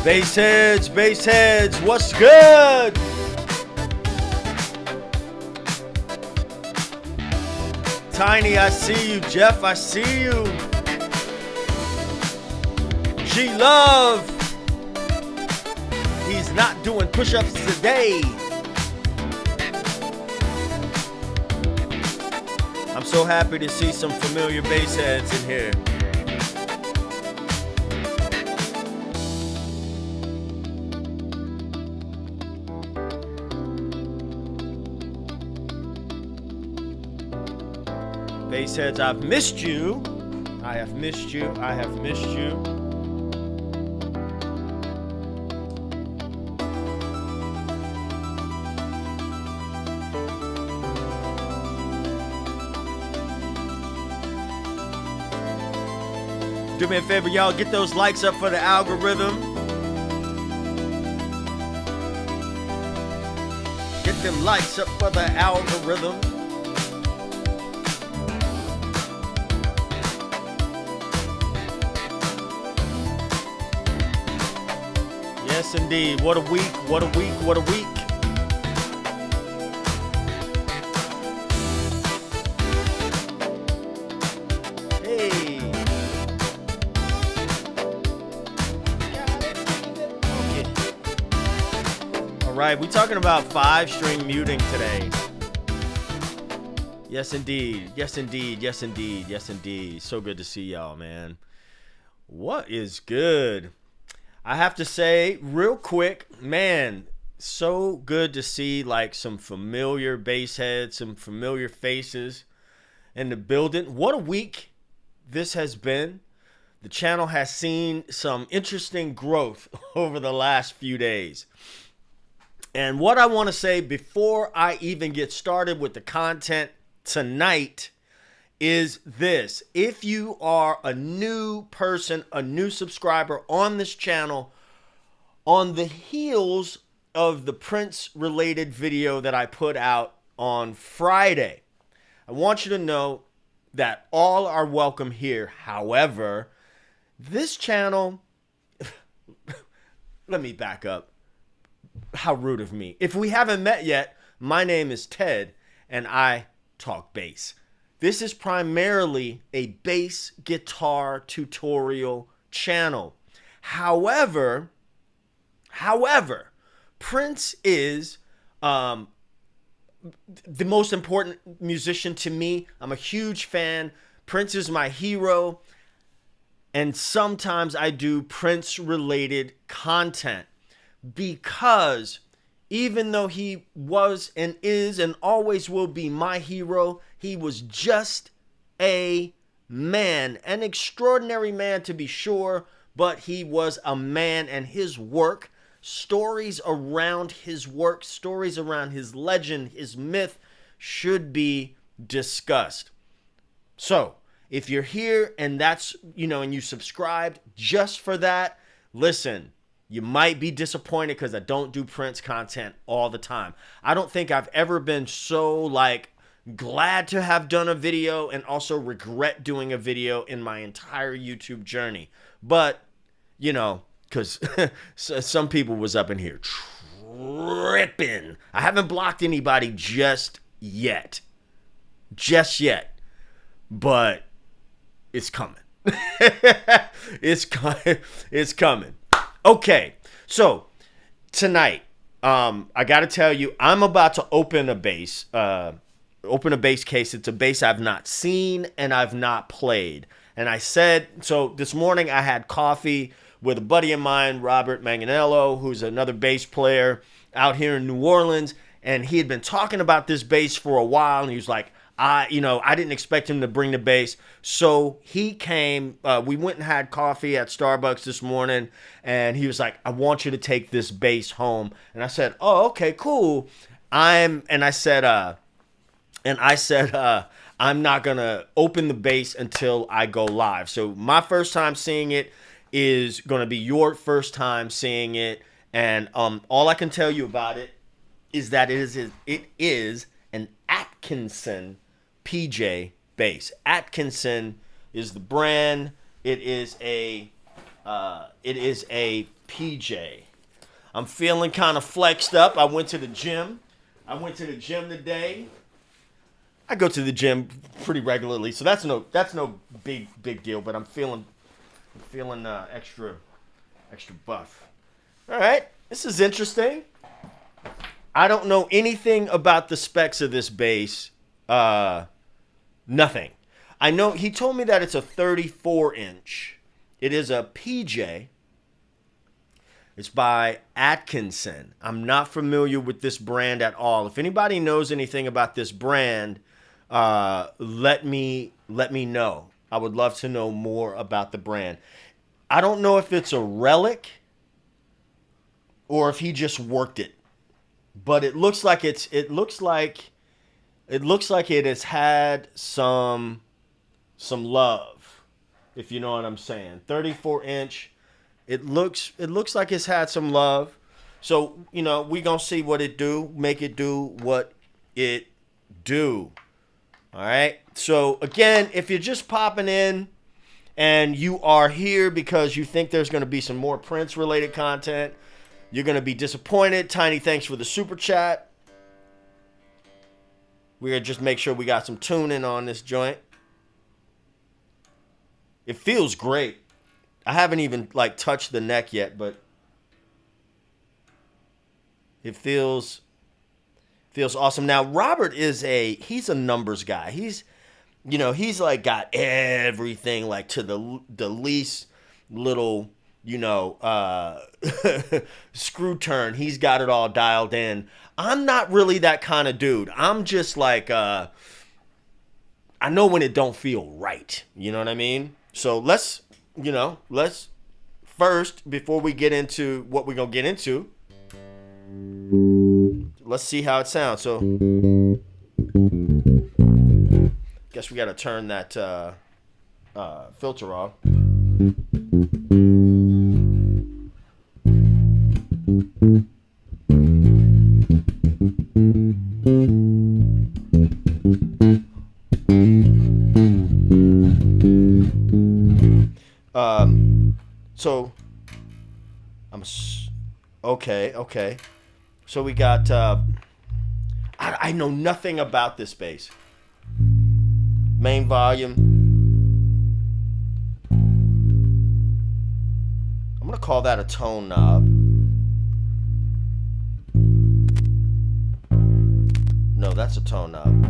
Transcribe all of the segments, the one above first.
Bass heads, what's good? Tiny, I see you. Jeff, I see you. G-Love. He's not doing push-ups today. I'm so happy to see some familiar bass heads in here. Bass heads, I've missed you. I have missed you. I have missed you. Do me a favor, y'all. Get those likes up for the algorithm. Get them likes up for the algorithm. Yes, indeed. What a week, what a week, what a week. Hey. Okay. All right, we're talking about 5-string muting today. Yes, indeed. Yes, indeed. Yes, indeed. Yes, indeed. So good to see y'all, man. What is good? I have to say real quick, man, so good to see like some familiar bass heads, some familiar faces in the building. What a week this has been. The channel has seen some interesting growth over the last few days. And what I want to say before I even get started with the content tonight is this. If you are a new person, a new subscriber on this channel, on the heels of the Prince related video that I put out on Friday, I want you to know that all are welcome here. However, this channel, let me back up. How rude of me. If we haven't met yet, my name is Ted and I talk bass. This is primarily a bass guitar tutorial channel. However, Prince is the most important musician to me. I'm a huge fan. Prince is my hero. And sometimes I do Prince-related content because even though he was and is and always will be my hero, he was just a man, an extraordinary man to be sure, but he was a man, and his work, stories around his work, stories around his legend, his myth should be discussed. So if you're here and that's, and you subscribed just for that, listen, you might be disappointed because I don't do Prince content all the time. I don't think I've ever been so glad to have done a video and also regret doing a video in my entire YouTube journey. But, because some people was up in here tripping. I haven't blocked anybody just yet. But it's coming. It's coming. Okay, so tonight, I got to tell you, I'm about to open a bass case. It's a bass I've not seen and I've not played. And I said, so this morning I had coffee with a buddy of mine, Robert Manganello, who's another bass player out here in New Orleans. And he had been talking about this bass for a while. And he was like, I didn't expect him to bring the bass. So he came, we went and had coffee at Starbucks this morning, and he was like, I want you to take this bass home. And I said, oh, okay, cool. I'm not gonna open the bass until I go live. So my first time seeing it is gonna be your first time seeing it. And all I can tell you about it is that it is an Atkinson PJ bass. Atkinson is the brand. It is a PJ. I'm feeling kind of flexed up. I went to the gym. Today. I go to the gym pretty regularly, so that's no big deal. But I'm feeling extra buff. All right, this is interesting. I don't know anything about the specs of this bass. Nothing. I know he told me that it's a 34 inch. It is a PJ. It's by Atkinson. I'm not familiar with this brand at all. If anybody knows anything about this brand, let me know. I would love to know more about the brand. I don't know if it's a relic or if he just worked it, but it looks like it has had some love, if you know what I'm saying. 34 inch. It looks like it's had some love. So, we going to see what it do, make it do what it do. All right. So, again, if you're just popping in and you are here because you think there's going to be some more Prince related content, you're going to be disappointed. Tiny, thanks for the super chat. We're going to just make sure we got some tuning on this joint. It feels great. I haven't even touched the neck yet, but it feels awesome. Now, Robert he's a numbers guy. He's got everything to the least little, screw turn. He's got it all dialed in. I'm not really that kind of dude. I'm just I know when it don't feel right. You know what I mean? So let's first, before we get into what we're going to get into, let's see how it sounds. So, guess we got to turn that filter off. So okay. So we got I know nothing about this bass. Main volume. I'm gonna call that a tone knob. No, that's a tone knob.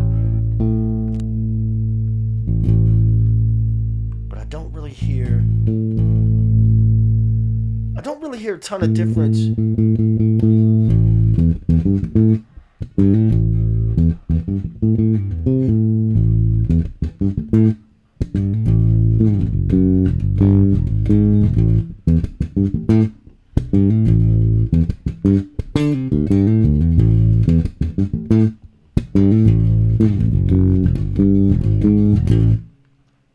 But I don't really hear a ton of difference.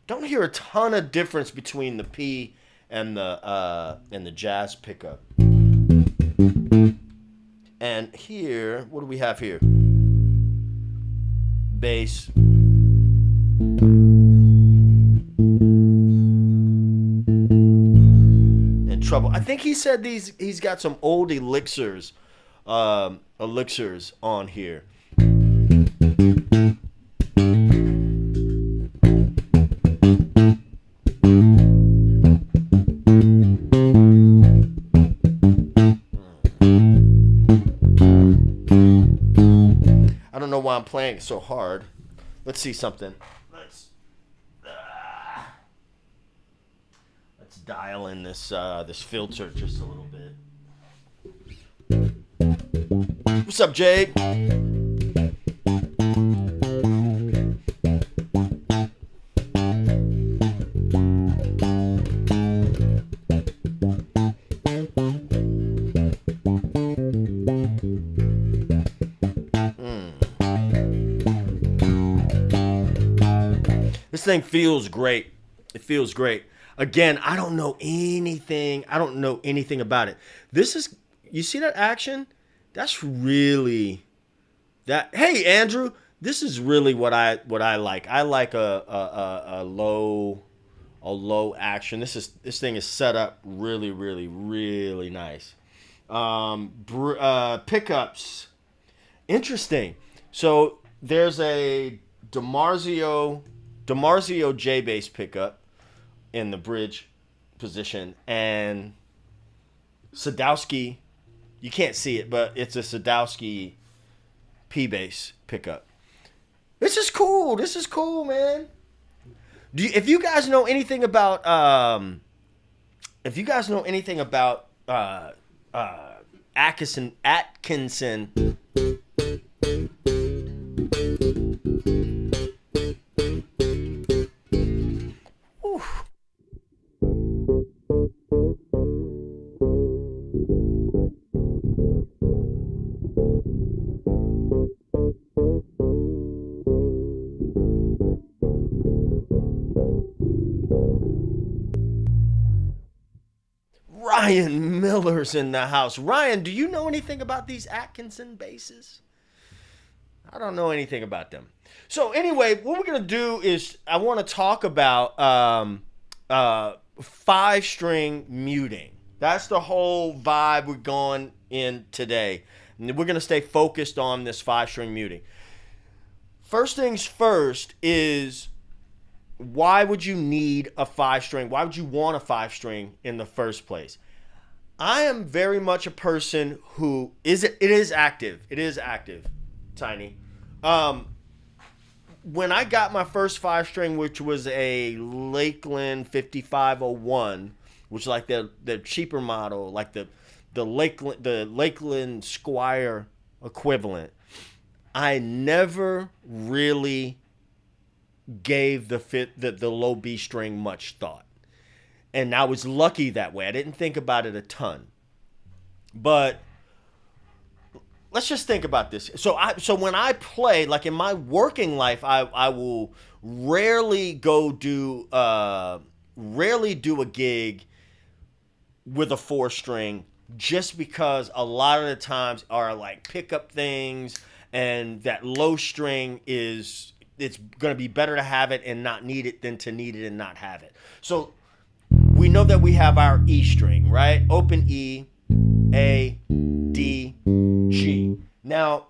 Don't hear a ton of difference between the P and the jazz pickup. And here, what do we have here? Bass. And treble. I think he said he's got some old elixirs on here. Why I'm playing it so hard. Let's see something. Let's dial in this filter just a little bit. What's up, Jake? This thing feels great. It feels great. Again, I don't know anything about it. This is, you see that action? That's really that. Hey, Andrew, this is really what I like. I like a low a low action. This thing is set up really, really, really nice. Pickups. Interesting. So there's a DiMarzio J bass pickup in the bridge position, and Sadowski. You can't see it, but it's a Sadowski P bass pickup. This is cool. This is cool, man. If you guys know anything about Atkinson. Whew. Ryan Miller's in the house. Ryan, do you know anything about these Atkinson basses? I don't know anything about them. So anyway, what we're gonna do is I want to talk about 5-string muting. That's the whole vibe we're going in today. And we're gonna stay focused on this 5-string muting. First things first is, why would you need a 5-string? Why would you want a 5-string in the first place? I am very much a person who it is active. It is active, Tiny. When I got my first 5-string, which was a Lakeland 5501, which is like the cheaper model, like the Lakeland Squire equivalent, I never really gave the low B string much thought. And I was lucky that way. I didn't think about it a ton. But let's just think about this. So when I play, like in my working life, I will rarely do a gig with a 4-string, just because a lot of the times are like pickup things, and that low string it's going to be better to have it and not need it than to need it and not have it. So we know that we have our E string, right? Open E, A, D, G. Now,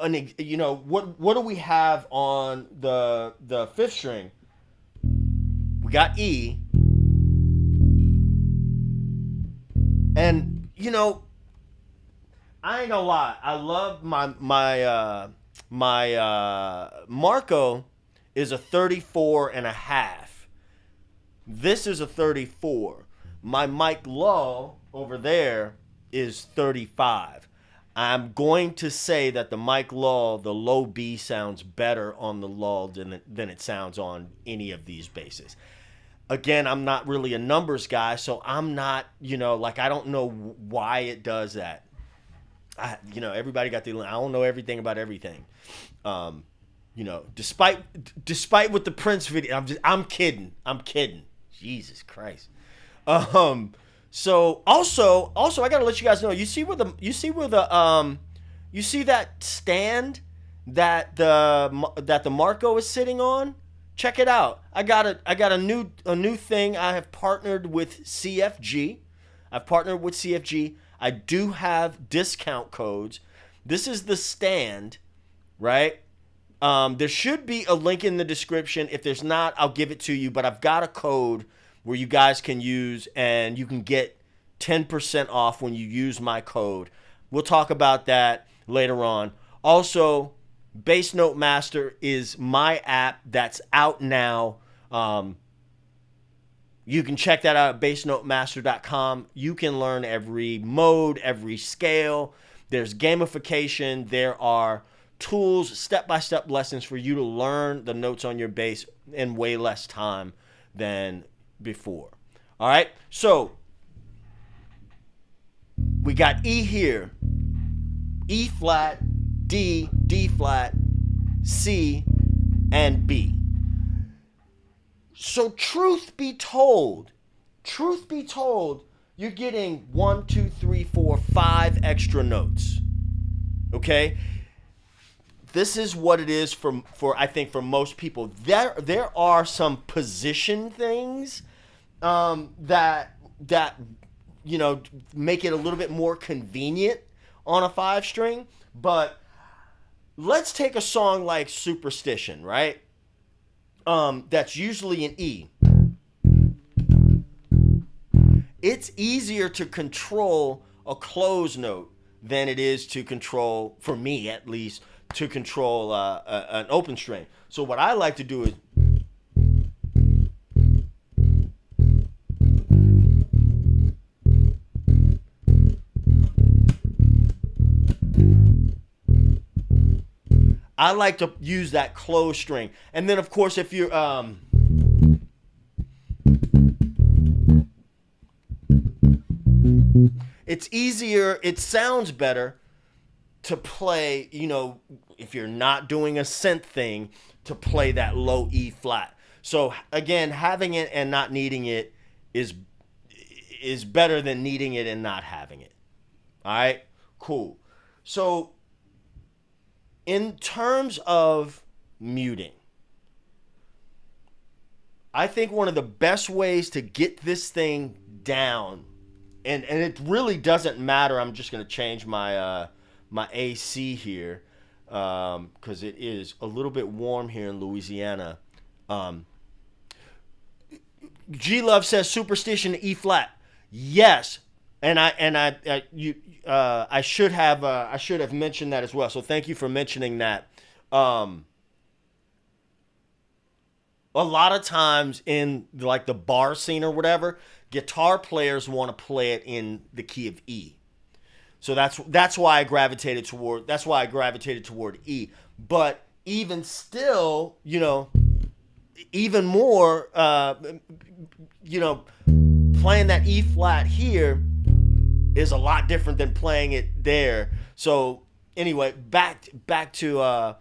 you know, what do we have on the 5th string? We got E. And, you know, I ain't gonna lie. I love my Marco is a 34.5. This is a 34. My Mike Law over there is 35. I'm going to say that the Mike Law, the low B, sounds better on the Law than it sounds on any of these basses. Again, I'm not really a numbers guy, so I'm not, you know, like, I don't know why it does that. Everybody got I don't know everything about everything. You know, despite with the Prince video, I'm kidding. Jesus Christ. So also I gotta let you guys know. You see that stand that the Marco is sitting on? Check it out. I got a new thing. I have partnered with CFG. I do have discount codes. This is the stand, right? There should be a link in the description. If there's not, I'll give it to you. But I've got a code where you guys can use, and you can get 10% off when you use my code. We'll talk about that later on. Also, Bass Note Master is my app that's out now. You can check that out at bassnotemaster.com. You can learn every mode, every scale. There's gamification. There are tools, step-by-step lessons for you to learn the notes on your bass in way less time than before. All right? So we got E here. E flat, D, D flat, C, and B. So truth be told, you're getting 1, 2, 3, 4, 5 extra notes. Okay? this is what it is for I think for most people. There are some position things that make it a little bit more convenient on a 5-string. But let's take a song like Superstition, right? That's usually an E. It's easier to control a closed note than it is to control, for me at least, to control an open string. So what I like to do is I like to use that closed string. And then, of course, if you're it's easier, it sounds better to play, if you're not doing a synth thing, to play that low E flat. So again, having it and not needing it is better than needing it and not having it. All right, cool. So in terms of muting, I think one of the best ways to get this thing down, and it really doesn't matter. I'm just going to change my my AC here because it is a little bit warm here in Louisiana. G Love says Superstition E flat. Yes, and I should have mentioned that as well. So thank you for mentioning that. A lot of times in like the bar scene or whatever, guitar players want to play it in the key of E. So that's why I gravitated toward E. But even still, even more, playing that E flat here is a lot different than playing it there. So anyway, back to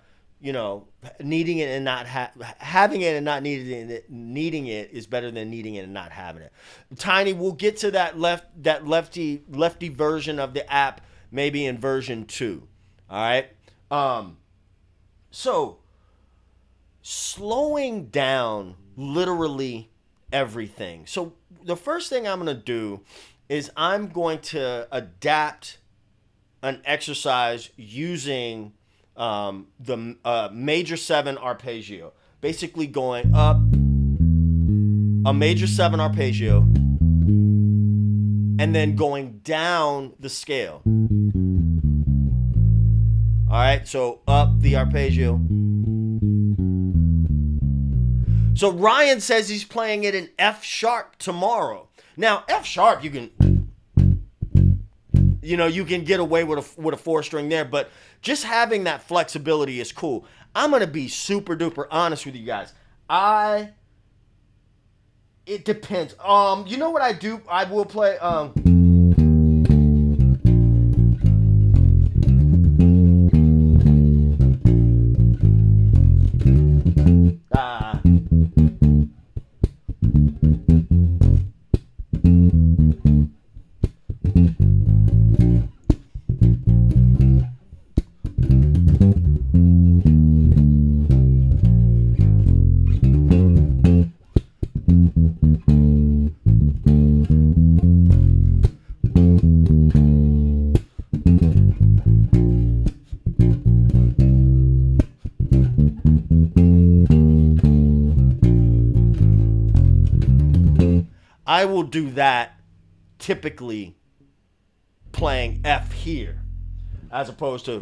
needing it and not having it and not needing it. Needing it is better than needing it and not having it. Tiny, we'll get to that lefty version of the app maybe in version 2. All right. So slowing down literally everything. So the first thing I'm going to do is I'm going to adapt an exercise using the major 7 arpeggio, basically going up a major 7 arpeggio and then going down the scale. All right, so up the arpeggio. So Ryan says he's playing it in F sharp tomorrow. Now F sharp, you can get away with a 4-string there, but just having that flexibility is cool. I'm gonna be super duper honest with you guys. It depends. You know what I do? I will play. I will do that typically playing F here as opposed to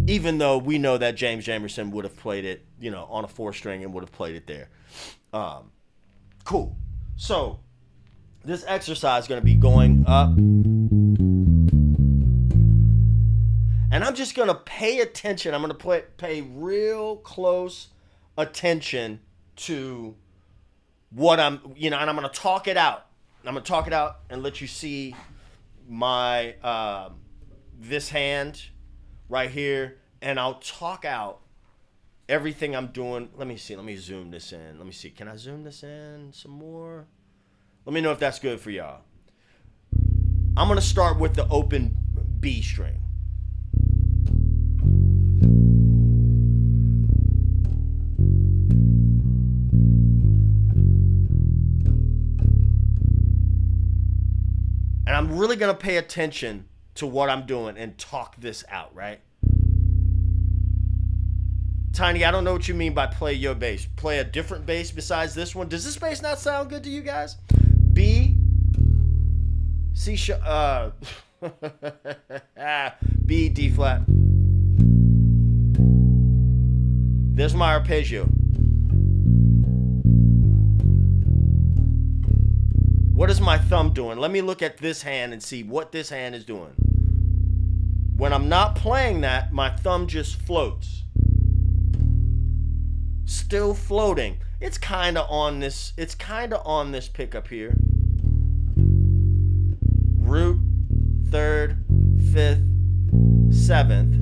even though we know that James Jamerson would have played it, on a 4-string and would have played it there. Cool. So this exercise is going to be going up. And I'm just going to pay attention. I'm going to pay real close attention to what and I'm going to talk it out. I'm going to talk it out and let you see my, this hand right here. And I'll talk out everything I'm doing. Let me see. Let me zoom this in. Let me see. Can I zoom this in some more? Let me know if that's good for y'all. I'm going to start with the open B string. And I'm really going to pay attention to what I'm doing and talk this out, right? Tiny, I don't know what you mean by play your bass. Play a different bass besides this one. Does this bass not sound good to you guys? B, C sharp, B, D flat. There's my arpeggio. What is my thumb doing? Let me look at this hand and see what this hand is doing. When I'm not playing that, my thumb just floats. Still floating. It's kind of on this pickup here. Root, third, fifth, seventh.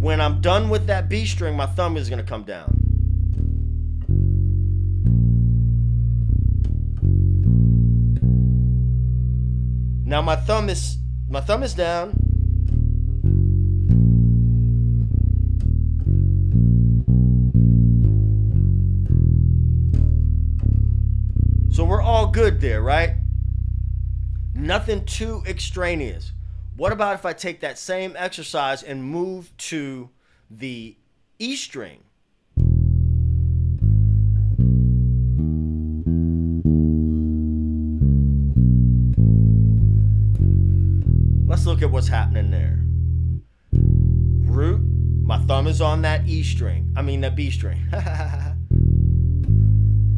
When I'm done with that B string, my thumb is going to come down. Now my thumb is down. So we're all good there, right? Nothing too extraneous. What about if I take that same exercise and move to the E string? Let's look at what's happening there. Root, my thumb is on that E string. I mean that B string. I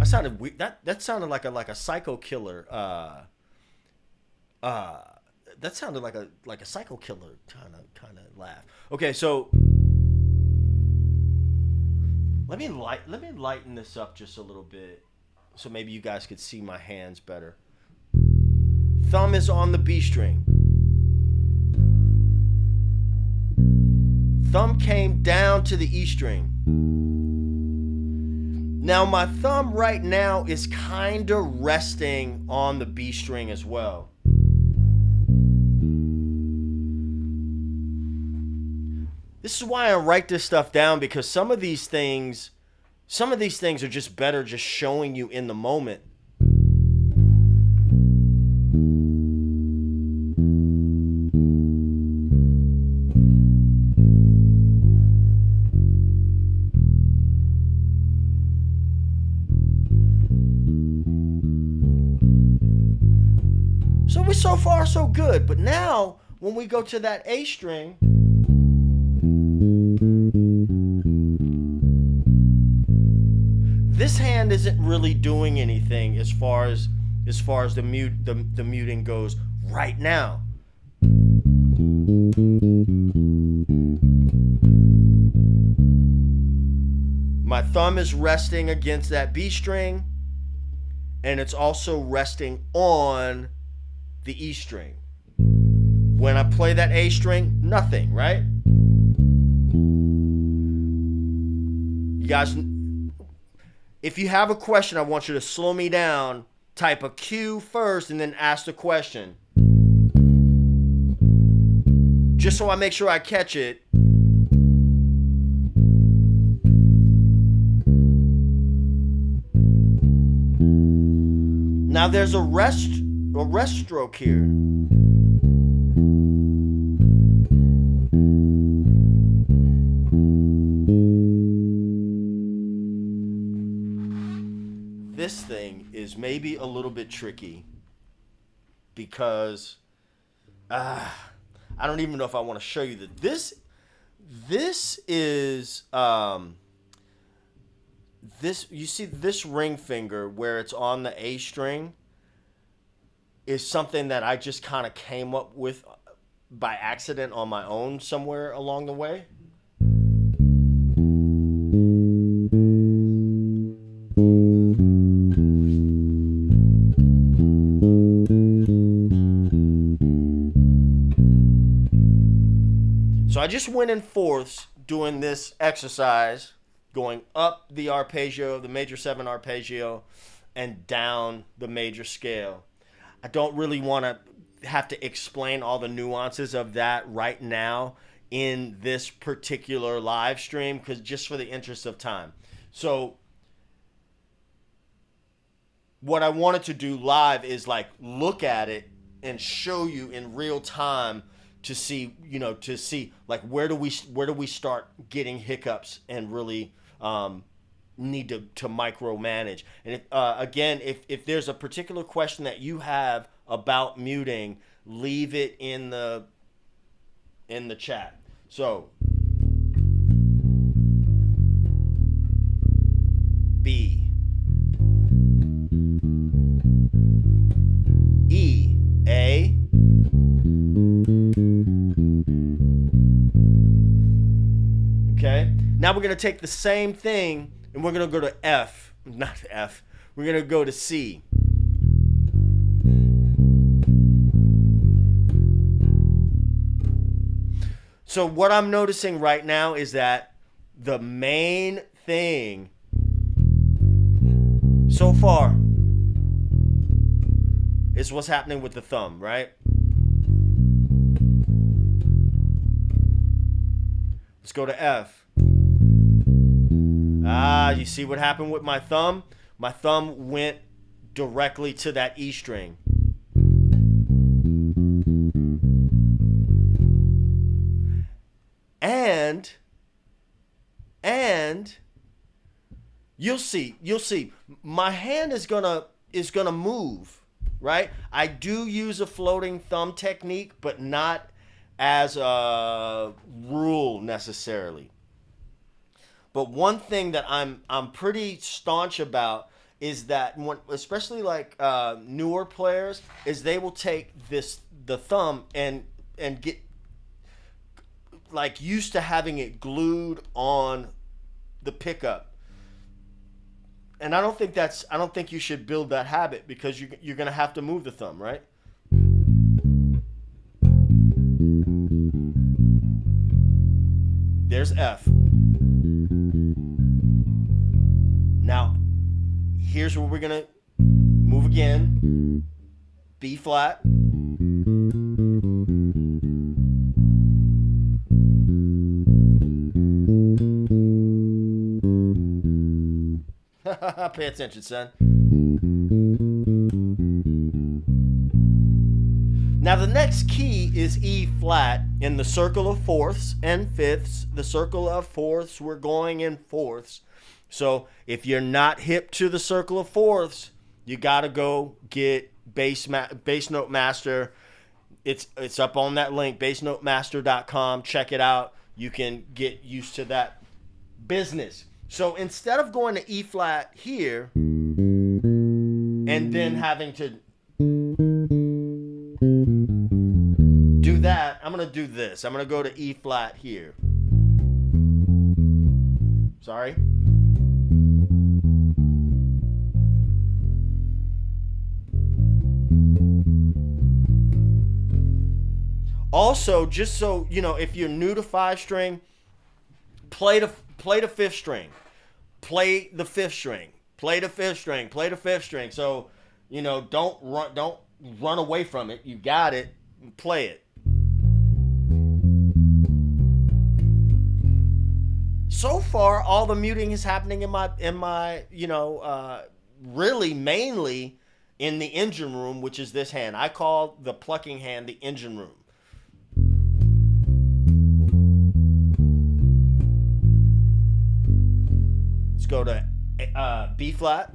sounded weird. That sounded like a psycho killer. That sounded like a psycho killer kind of laugh. Okay, so let me lighten this up just a little bit, so maybe you guys could see my hands better. Thumb is on the B string. Thumb came down to the E string. Now my thumb right now is kind of resting on the B string as well. This is why I write this stuff down, because some of these things are just better just showing you in the moment. So far so good, but now when we go to that A string, this hand isn't really doing anything as far as the muting goes right now. My thumb is resting against that B string, and it's also resting on the E string. When I play that A string, nothing, right? You guys, if you have a question, I want you to slow me down, type a Q first, and then ask the question. Just so I make sure I catch it. Now there's a rest stroke here. This thing is maybe a little bit tricky because I don't even know if I want to show you that this is this, you see this ring finger where it's on the A string is something that I just kind of came up with by accident on my own somewhere along the way. So I just went in fourths doing this exercise going up the arpeggio, the major 7 arpeggio, and down the major scale. I don't really want to have to explain all the nuances of that right now in this particular live stream, because just for the interest of time. So what I wanted to do live is like look at it and show you in real time to see, like where do we start getting hiccups and really need to micromanage. And if there's a particular question that you have about muting, leave it in the chat. So B, E, A, okay. Now we're going to take the same thing and we're going to go to F, not F. We're going to go to C. So what I'm noticing right now is that the main thing so far is what's happening with the thumb, right? Let's go to F. You see what happened with my thumb? My thumb went directly to that E string. And you'll see my hand is gonna move, right? I do use a floating thumb technique, but not as a rule necessarily. But one thing that I'm pretty staunch about is that especially like newer players, is they will take the thumb and get like used to having it glued on the pickup. And I don't think you should build that habit, because you're going to have to move the thumb, right? There's F. Now, here's where we're going to move again. B flat. Pay attention, son. Now the next key is E flat in the circle of fourths and fifths. The circle of fourths, we're going in fourths. So if you're not hip to the circle of fourths, you got to go get Bass Note Master. It's up on that link, bassnotemaster.com. Check it out. You can get used to that business. So instead of going to E flat here and then having to do that, I'm going to do this. I'm going to go to E flat here. Sorry. Also, just so you know, if you're new to 5-string, play the 5th string. Play the 5th string. Play the 5th string. Play the 5th string. So, don't run away from it. You got it. Play it. So far, all the muting is happening in my really mainly in the engine room, which is this hand. I call the plucking hand the engine room. Let's go to B flat.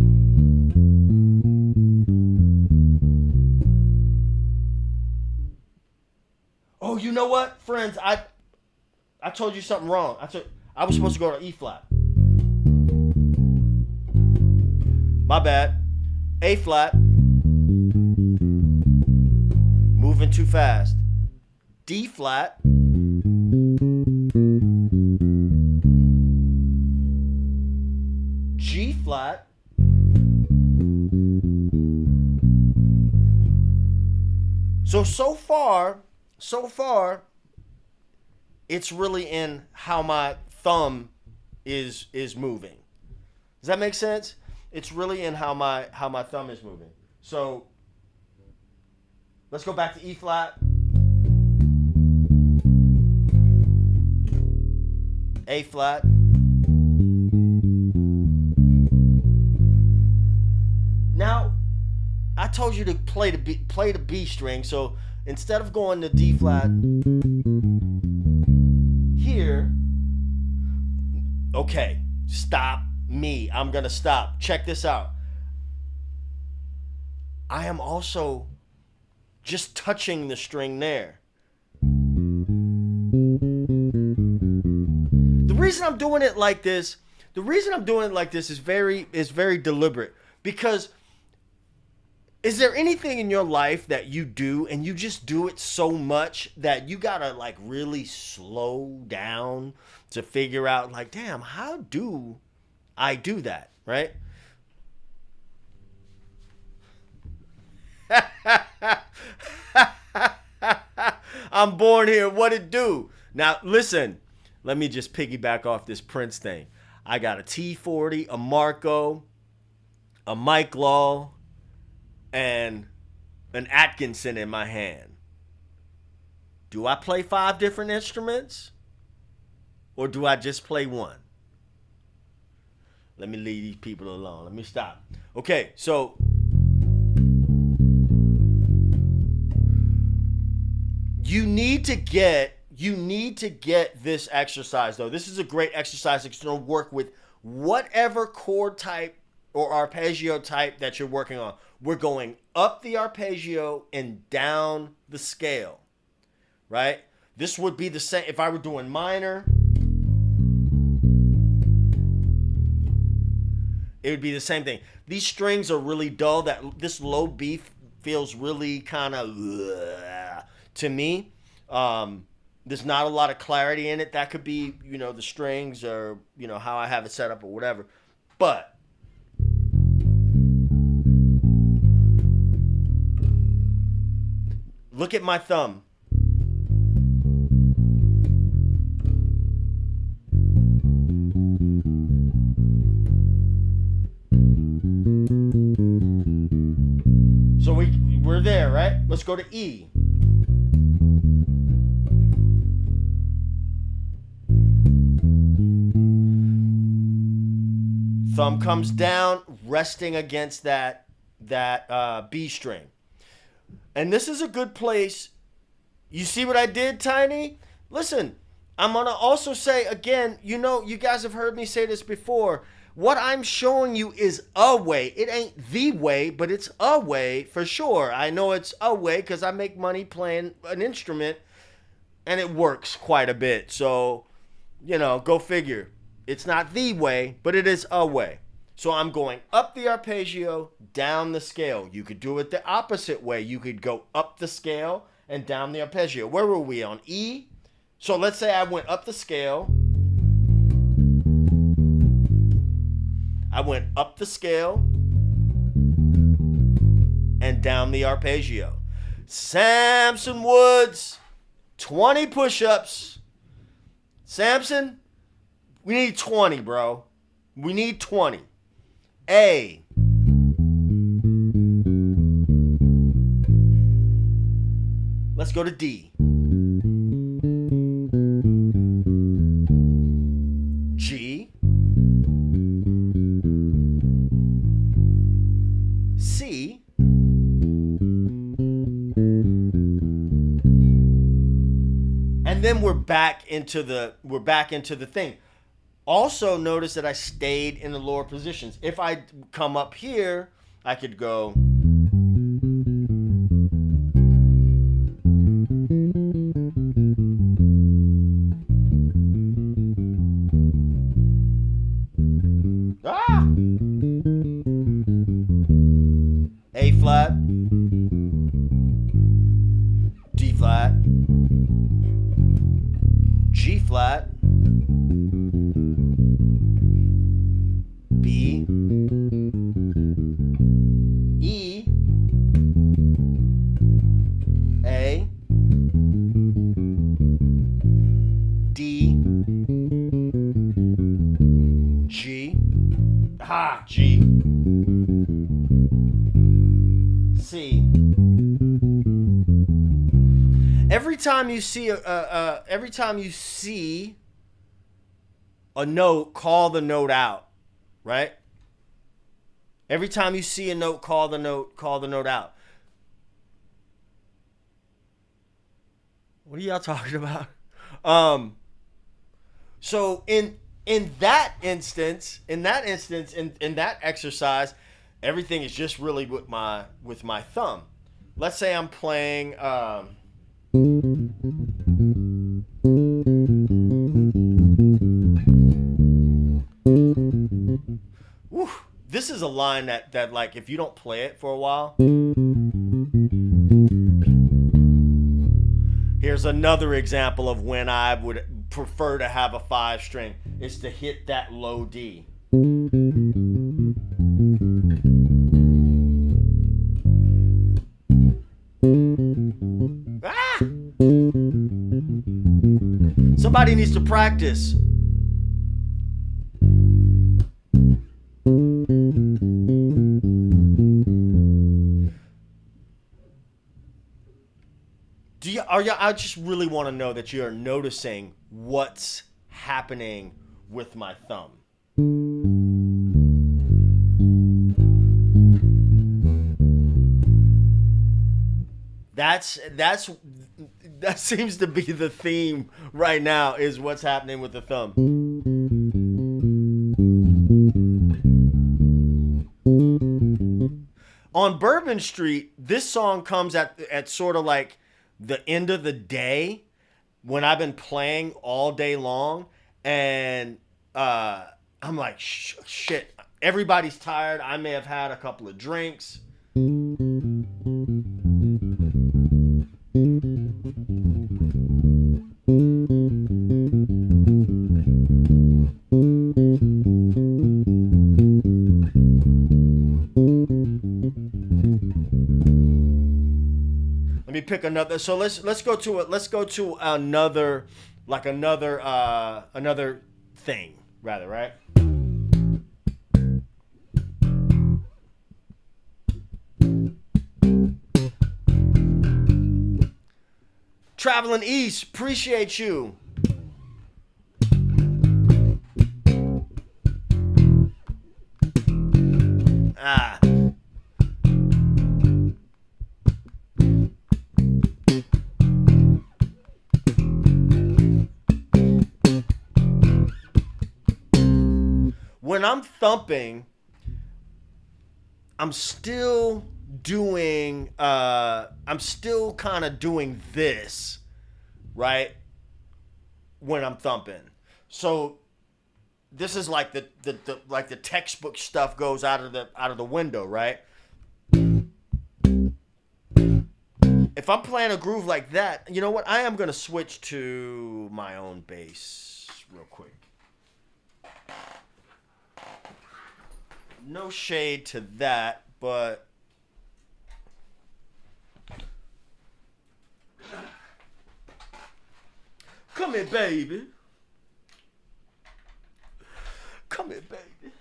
Oh, you know what, friends? I told you something wrong. I was supposed to go to E flat. My bad. A flat. Moving too fast. D flat. G flat. So far, it's really in how my thumb is moving. Does that make sense? It's really in how my thumb is moving. So let's go back to E flat, A flat. Now, I told you to play the B string, so instead of going to D flat here, okay, stop me. I'm gonna stop. Check this out. I am also just touching the string there. The reason I'm doing it like this is very deliberate, because is there anything in your life that you do and you just do it so much that you gotta like really slow down to figure out like, damn, how do I do that, right? I'm born here. What it do? Now, listen, let me just piggyback off this Prince thing. I got a T40, a Marco, a Mike Law, and an Atkinson in my hand. Do I play 5 different instruments? Or do I just play one? Let me leave these people alone. Let me stop. Okay, so you need to get this exercise, though. This is a great exercise. It's going to work with whatever chord type or arpeggio type that you're working on. We're going up the arpeggio and down the scale, right? This would be the same if I were doing minor. It would be the same thing. These strings are really dull. That this low B feels really kind of to me. There's not a lot of clarity in it. That could be, the strings or, how I have it set up or whatever. But look at my thumb. So we're there, right? Let's go to E. Thumb comes down, resting against that B string. And this is a good place. You see what I did, Tiny? Listen, I'm going to also say, again, you guys have heard me say this before. What I'm showing you is a way. It ain't the way, but it's a way for sure. I know it's a way because I make money playing an instrument, and it works quite a bit. So, go figure. It's not the way, but it is a way. So I'm going up the arpeggio, down the scale. You could do it the opposite way. You could go up the scale and down the arpeggio. Where were we on? E? So let's say I went up the scale. I went up the scale and down the arpeggio. Samson Woods, 20 push-ups. Samson, we need 20, bro. We need 20. A. Let's go to D. G. C. And then we're back into the thing. Also notice that I stayed in the lower positions. If I come up here, I could go. A flat, D flat, G flat, B, E, A, D, Ha, G. C. Every time you see a note, call the note out, right? Every time you see a note, call the note out. What are y'all talking about? So in that exercise, everything is just really with my thumb. Let's say I'm playing whew, this is a line that like if you don't play it for a while. Here's another example of when I would prefer to have a 5 string is to hit that low D. Ah! Somebody needs to practice. I just really want to know that you're noticing what's happening with my thumb. That seems to be the theme right now is what's happening with the thumb. On Bourbon Street, this song comes at sort of like the end of the day when I've been playing all day long, and I'm like, shit, everybody's tired. I may have had a couple of drinks. Let me pick another. So let's go to another thing rather, right? Traveling East, appreciate you. Ah. When I'm thumping, I'm still kind of doing this, right? When I'm thumping. So this is like the textbook stuff goes out of the window, right? If I'm playing a groove like that, you know what? I am going to switch to my own bass real quick. No shade to that, but come here, baby. Come here, baby.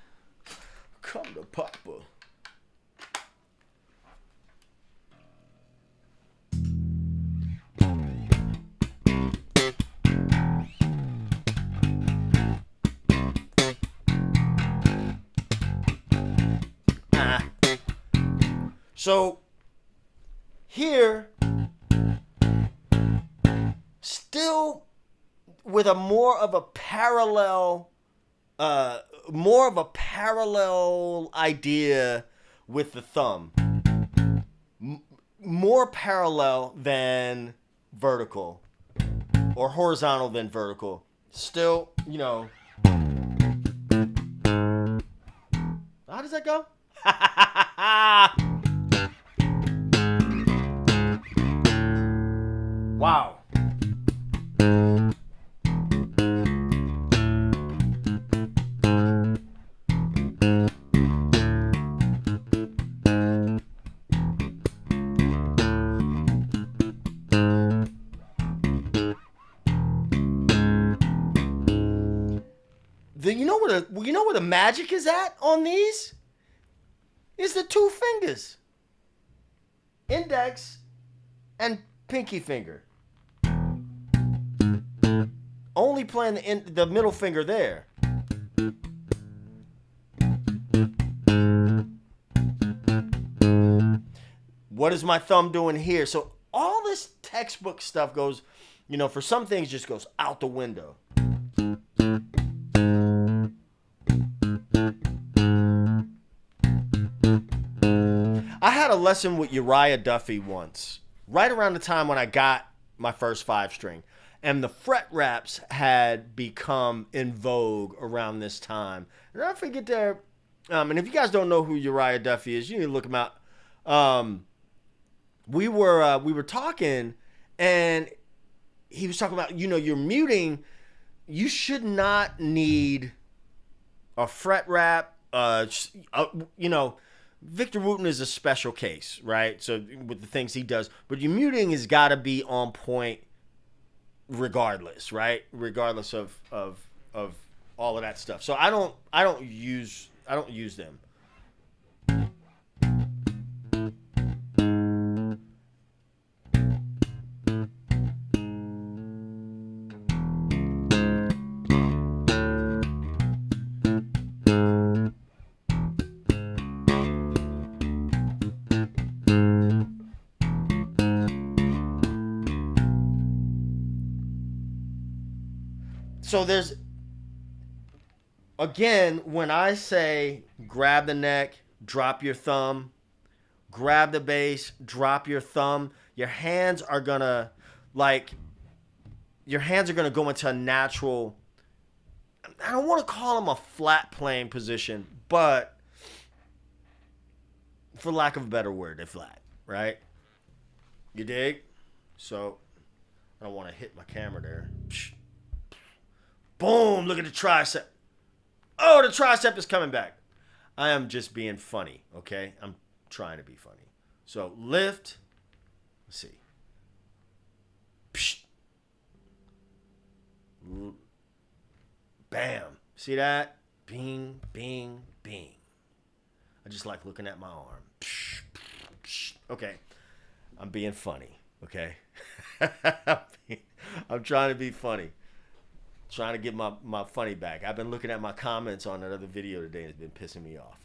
Come to Papa. So here, still with more of a parallel idea with the thumb, more parallel than vertical or horizontal than vertical. Still, you know. How does that go? Wow. You know where the magic is at on these? Is the two fingers. Index and pinky finger. Only playing the middle finger there. What is my thumb doing here? So all this textbook stuff goes, for some things just goes out the window. I had a lesson with Uriah Duffy once, right around the time when I got my first 5-string. And the fret raps had become in vogue around this time. And I forget there. And if you guys don't know who Uriah Duffy is, you need to look him out. We were talking, and he was talking about, you're muting. You should not need a fret rap. Victor Wooten is a special case, right? So with the things he does, but your muting has got to be on point. Regardless, right? Regardless of all of that stuff. So I don't use them. So there's, again, when I say grab the neck, drop your thumb, grab the bass, drop your thumb, your hands are gonna go into a natural, I don't want to call them a flat playing position, but for lack of a better word, they're flat, right? You dig? So I don't want to hit my camera there. Boom, look at the tricep. Oh, the tricep is coming back. I am just being funny, okay? I'm trying to be funny. So lift. Let's see. Psh. Bam. See that? Bing, bing, bing. I just like looking at my arm. Psh, psh. Okay. I'm being funny, okay? I'm trying to be funny. Trying to get my funny back. I've been looking at my comments on that other video today and it's been pissing me off.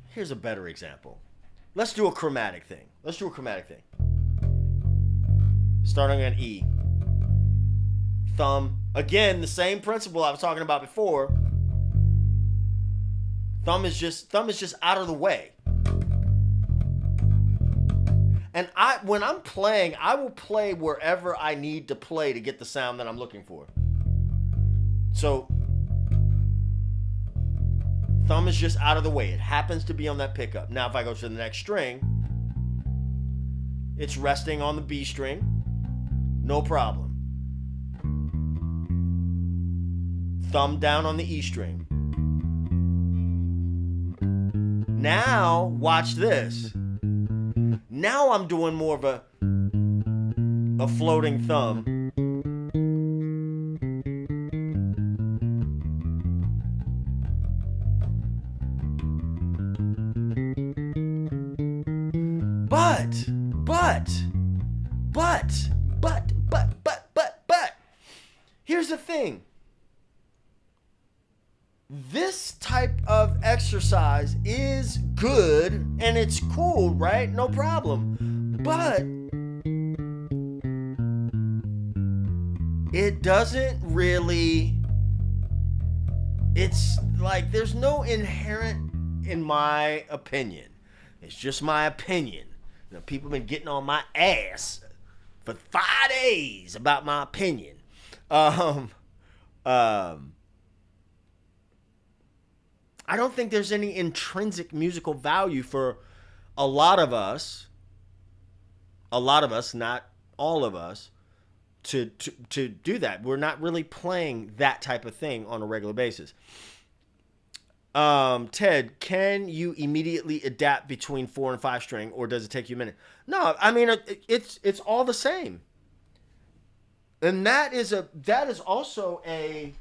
Here's a better example. Let's do a chromatic thing. Starting on E. Thumb. Again, the same principle I was talking about before. Thumb is just out of the way. And when I'm playing, I will play wherever I need to play to get the sound that I'm looking for. So, thumb is just out of the way. It happens to be on that pickup. Now, if I go to the next string, it's resting on the B string. No problem. Thumb down on the E string. Now, watch this. Now I'm doing more of a floating thumb. But, here's the thing. This type of exercise is good and it's cool, right? No problem. But it doesn't really, it's like there's no inherent, in my opinion. It's just my opinion. People have been getting on my ass for 5 days about my opinion. I don't think there's any intrinsic musical value for a lot of us, not all of us, to do that. We're not really playing that type of thing on a regular basis. Ted, can you immediately adapt between 4 and 5 string, or does it take you a minute? No, I mean it's all the same, and that is also a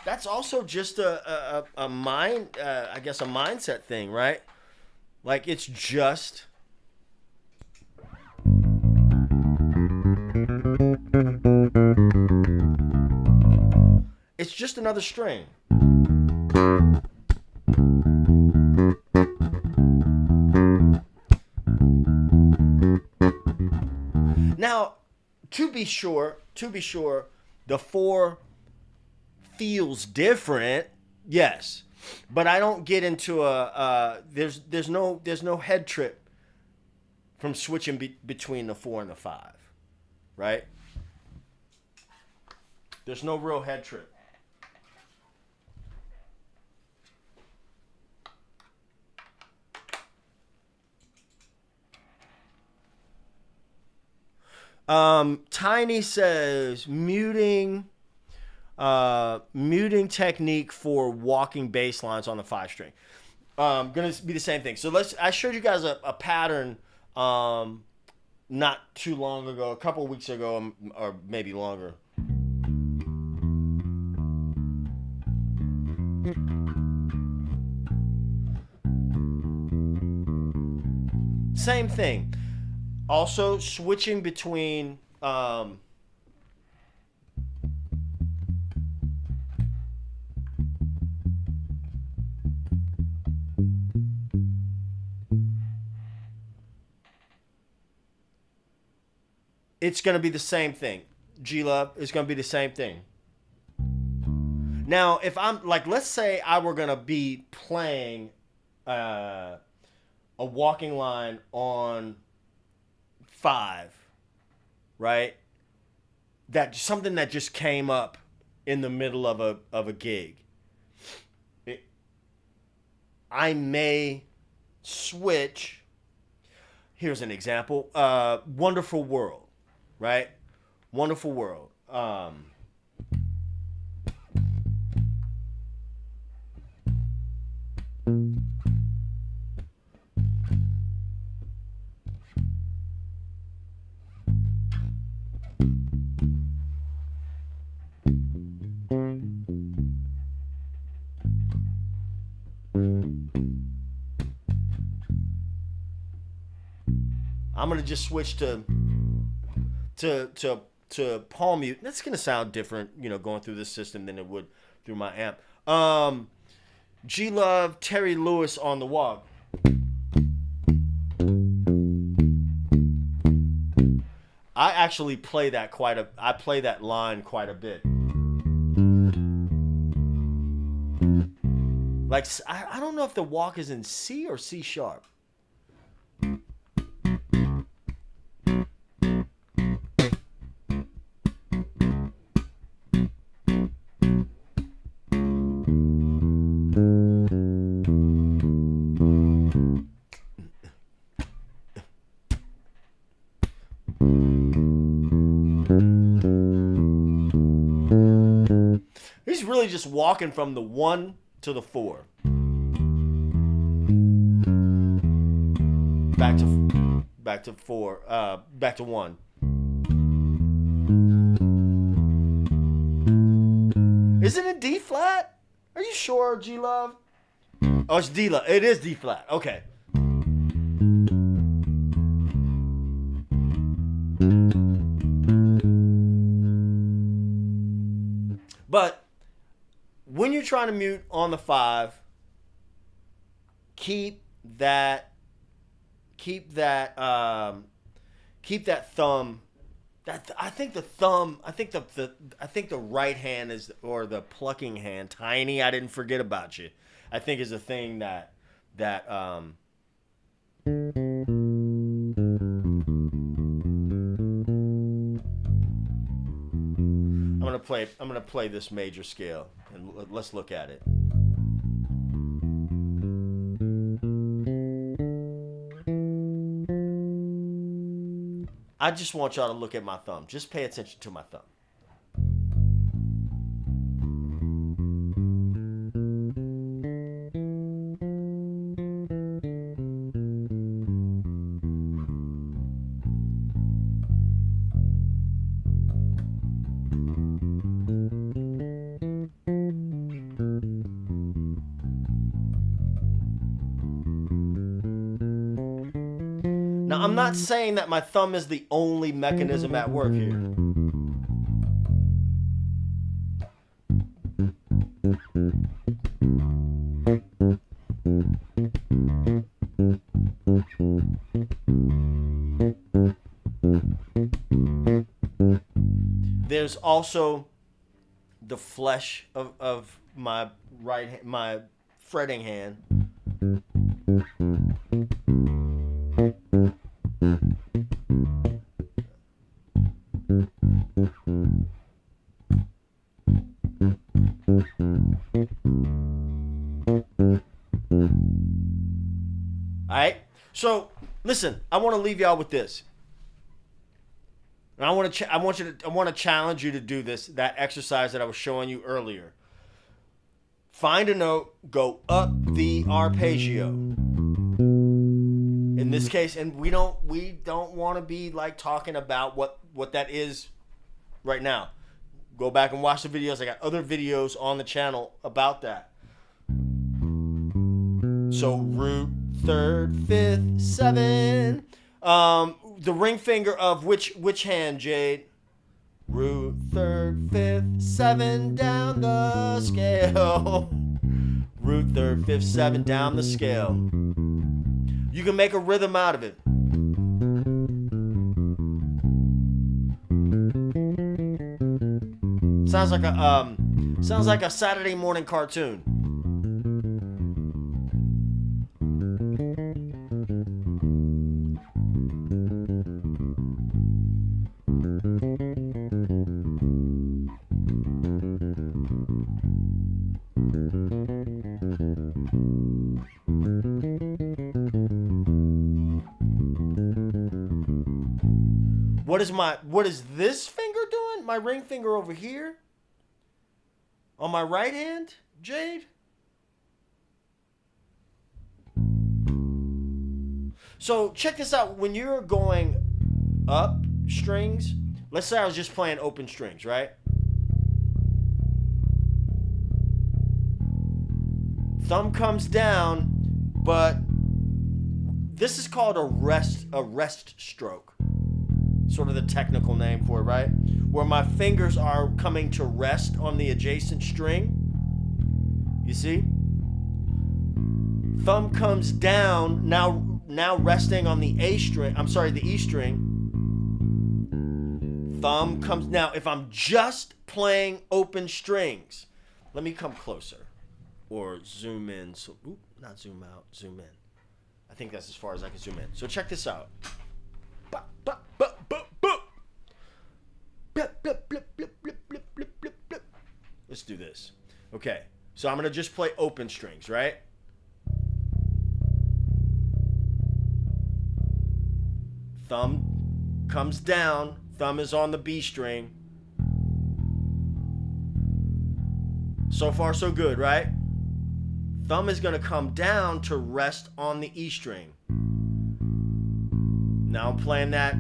that's also just a mind, I guess, a mindset thing, right? Like it's just another string. Now, to be sure, the four feels different, yes, but I don't get into there's no head trip from switching between the 4 and the 5, right? There's no real head trip. Tiny says muting technique for walking bass lines on the 5 string. Gonna be the same thing. So I showed you guys a pattern not too long ago, a couple of weeks ago, or maybe longer. Same thing. Also switching between it's going to be the same thing. G-Love is going to be the same thing. Now, if I'm like, let's say I were going to be playing a walking line on 5, right? That something that just came up in the middle of a gig. I may switch. Here's an example. Wonderful World, right? Wonderful World. I'm gonna just switch to palm mute. That's gonna sound different, going through this system than it would through my amp. G Love, Terry Lewis on the Walk. I actually play that I play that line quite a bit. Like, I don't know if the walk is in C or C sharp. He's really just walking from the 1 to the 4. Back to 4. Back to 1. Isn't it D flat? Are you sure, G Love? Oh, it's D Love. It is D flat. Okay. But when you're trying to mute on the 5, keep that thumb. I think the right hand is, or the plucking hand. Tiny, I didn't forget about you. I think is a thing that I'm gonna play this major scale and let's look at it. I just want y'all to look at my thumb. Just pay attention to my thumb. Now, I'm not saying that my thumb is the only mechanism at work here. There's also the flesh of my my fretting hand. Alright? So, listen, I want to leave y'all with this. And I want to challenge you to do that exercise that I was showing you earlier. Find a note, go up the arpeggio. In this case, and we don't want to be like talking about what that is right now. Go back and watch the videos. I got other videos on the channel about that. So root, third, fifth, seven. The ring finger of which hand, Jade? Root, third, fifth, seven down the scale. Root, third, fifth, seven down the scale. You can make a rhythm out of it. Sounds like a Saturday morning cartoon. What is this finger doing? My ring finger over here? On my right hand, Jade? So check this out. When you're going up strings, let's say I was just playing open strings, right? Thumb comes down, but this is called a rest stroke. Sort of the technical name for it, right? Where my fingers are coming to rest on the adjacent string. You see? Thumb comes down, now resting on the A string. I'm sorry, the E string. Thumb comes, now if I'm just playing open strings, let me come closer or zoom in. So, not zoom out, zoom in. I think that's as far as I can zoom in. So check this out. Let's do this. Okay, so I'm gonna just play open strings, right? Thumb comes down, thumb is on the B string. So far so good, right? Thumb is gonna come down to rest on the E string. Now I'm playing that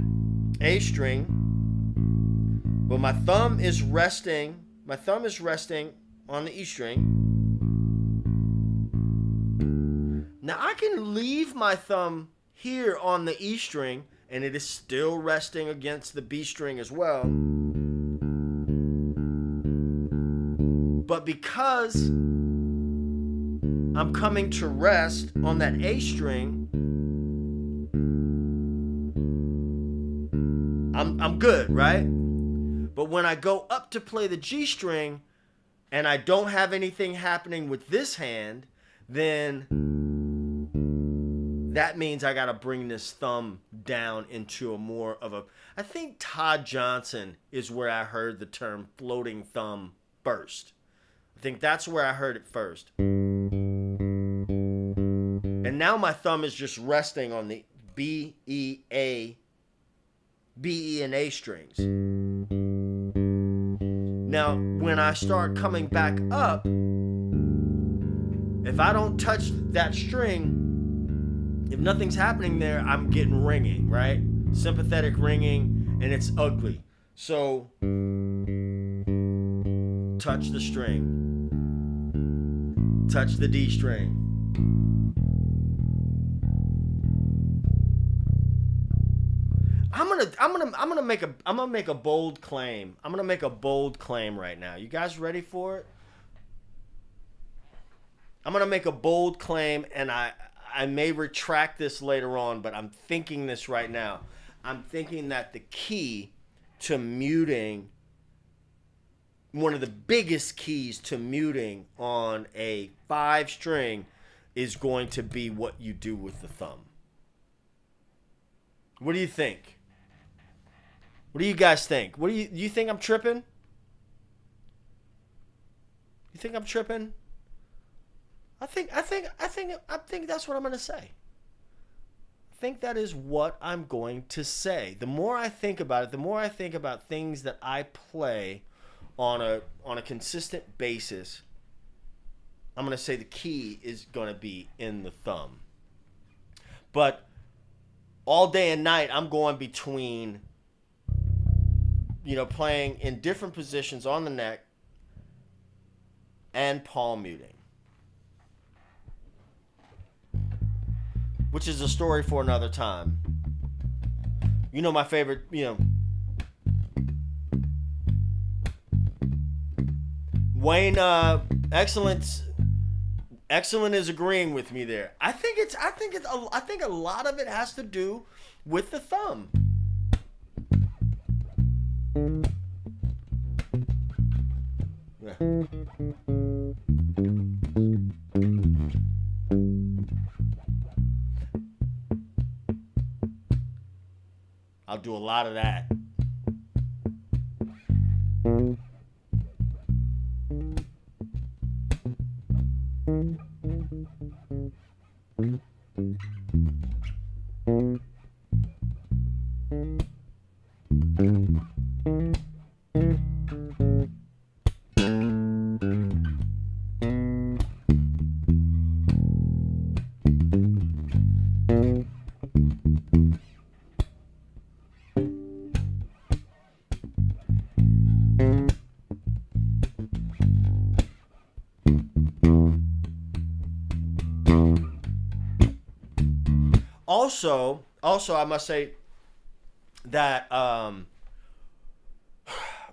A string, but my thumb is resting on the E string. Now I can leave my thumb here on the E string and it is still resting against the B string as well. But because I'm coming to rest on that A string, I'm good, right? But when I go up to play the G string and I don't have anything happening with this hand, then that means I got to bring this thumb down into a more of a... I think Todd Johnson is where I heard the term floating thumb first. I think that's where I heard it first. And now my thumb is just resting on the B, E, A B, E, and A strings. Now, when I start coming back up, if I don't touch that string, if nothing's happening there, I'm getting ringing, right? Sympathetic ringing, and it's ugly. So, touch the string. Touch the D string. I'm gonna make a bold claim. I'm gonna make a bold claim right now. You guys ready for it? I'm gonna make a bold claim, and I may retract this later on, but I'm thinking this right now. I'm thinking that the key to muting, one of the biggest keys to muting on a 5 string, is going to be what you do with the thumb. What do you think? What do you guys think? Do you think I'm tripping? You think I'm tripping? I think that's what I'm going to say. I think that is what I'm going to say. The more I think about it, the more I think about things that I play on a consistent basis, I'm going to say the key is going to be in the thumb. But all day and night, I'm going between, playing in different positions on the neck and palm muting, which is a story for another time. My favorite, Wayne, excellent is agreeing with me there. I think a lot of it has to do with the thumb. Yeah. I'll do a lot of that. Also, I must say that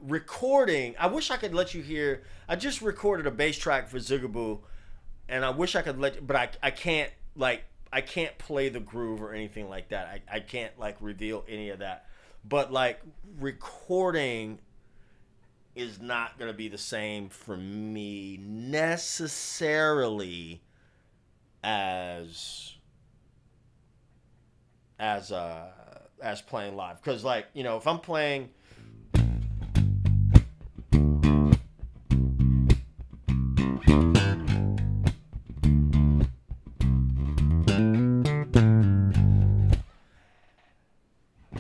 recording, I wish I could let you hear. I just recorded a bass track for Zigaboo, and I wish I could but I can't play the groove or anything like that. I can't reveal any of that. But recording is not going to be the same for me necessarily as playing live, because if I'm playing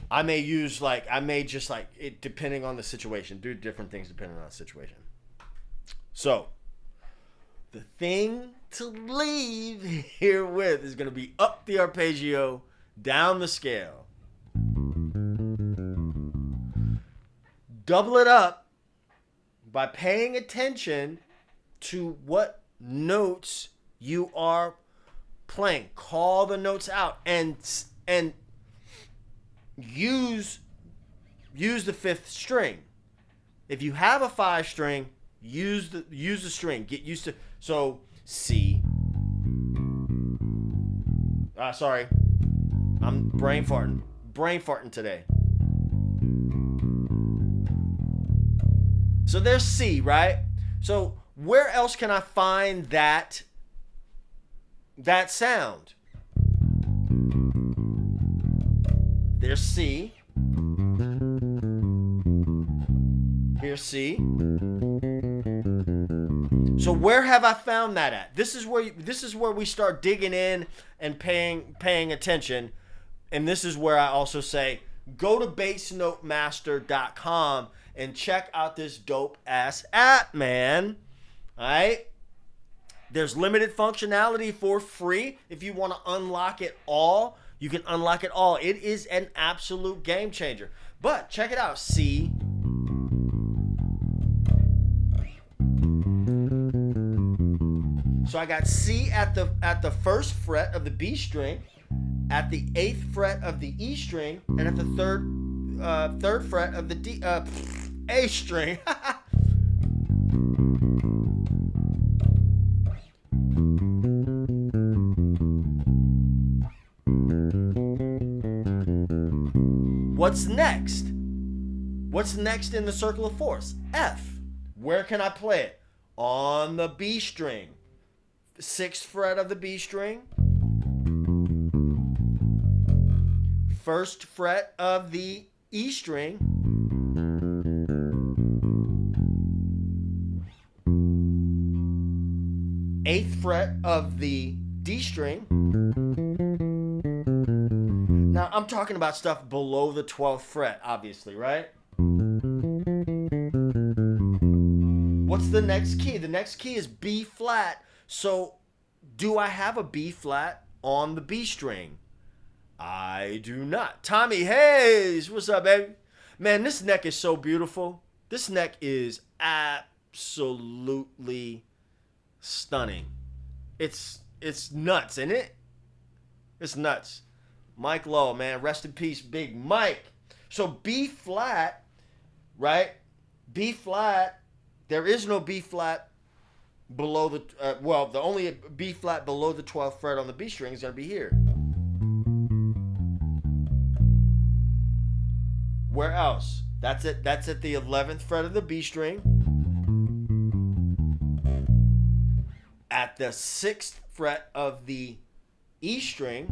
I may just it, depending on the situation, do different things depending on the situation. So the thing to leave here with is going to be up the arpeggio, down the scale. Double it up by paying attention to what notes you are playing. Call the notes out and use the 5th string. If you have a 5 string, use the string. Get used to. So C. Sorry. I'm brain farting today. So there's C, right? So where else can I find that sound? There's C. Here's C. So where have I found that at? This is where we start digging in and paying attention. And this is where I also say, go to bassnotemaster.com and check out this dope ass app, man. All right. There's limited functionality for free. If you want to unlock it all, you can unlock it all. It is an absolute game changer. But check it out. C. So I got C at the first fret of the B string, at the 8th fret of the E string, and at the third fret of the A string. What's next? What's next in the circle of fourths? F. Where can I play it? On the B string. 6th fret of the B string. 1st fret of the E string. 8th fret of the D string. Now, I'm talking about stuff below the 12th fret, obviously, right? What's the next key? The next key is B flat. So, do I have a B flat on the B string? I do not. Tommy Hayes, what's up, baby? Man, this neck is so beautiful. This neck is absolutely stunning. It's nuts, isn't it? It's nuts. Mike Lowe, man, rest in peace, Big Mike. So B flat, right? B flat. There is no B flat below the the only B flat below the 12th fret on the B string is gonna be here. Where else? That's it. That's at the 11th fret of the B string. At the 6th fret of the E string.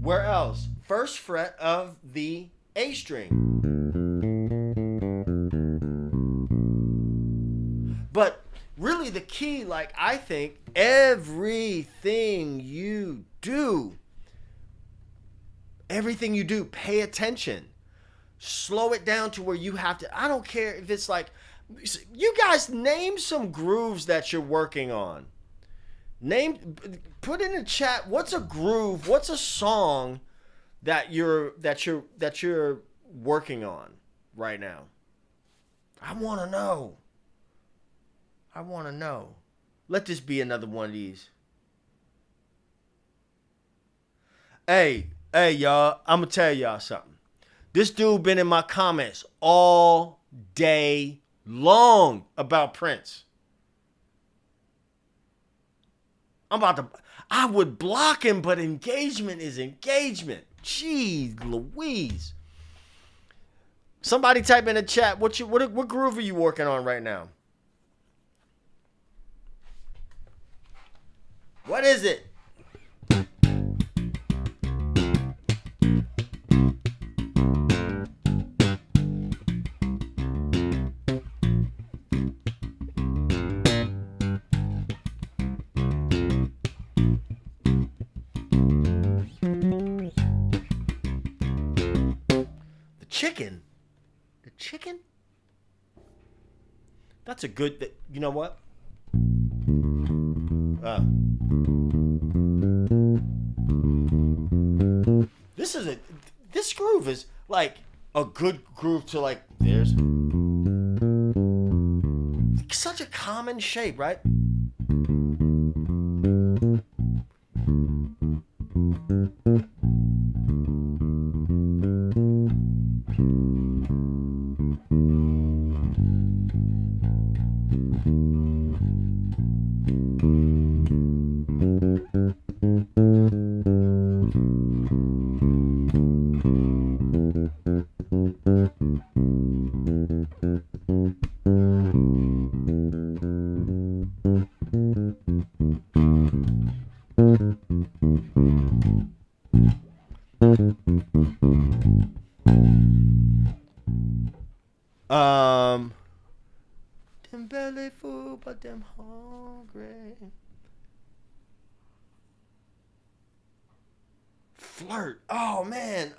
Where else? 1st fret of the A string. But really the key, like, I think everything you do, pay attention. Slow it down to where you have to. I don't care if it's like, you guys name some grooves that you're working on. Put in the chat, what's a groove, what's a song that you're working on right now? I want to know. Let this be another one of these. Hey, y'all, I'm going to tell y'all something. This dude been in my comments all day long about Prince. I would block him, but engagement is engagement. Jeez Louise. Somebody type in the chat, what groove are you working on right now? What is it? The chicken? That's a good, you know what? This groove is like a good groove to, like, there's such a common shape, right? Flirt. Oh man.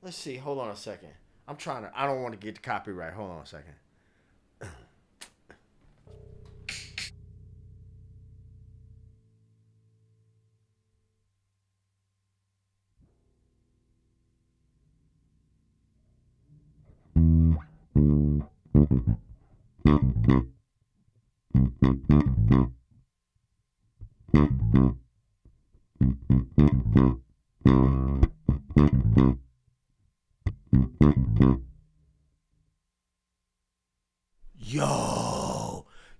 Let's see. Hold on a second. I'm trying to. I don't want to get the copyright. Hold on a second.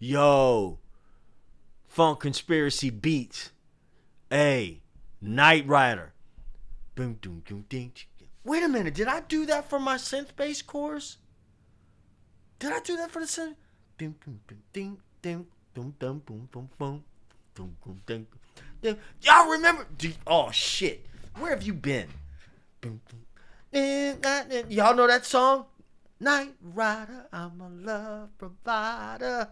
Yo, Funk Conspiracy Beats. Hey, Knight Rider. Boom, boom, boom, ding. Wait a minute, did I do that for my synth bass course? Did I do that for the synth? Ding, ding, ding, ding, boom, boom, boom, boom, boom, boom, boom, ding, ding. Y'all remember? Oh shit, where have you been? Boom, boom. Y'all know that song? Knight Rider, I'm a love provider.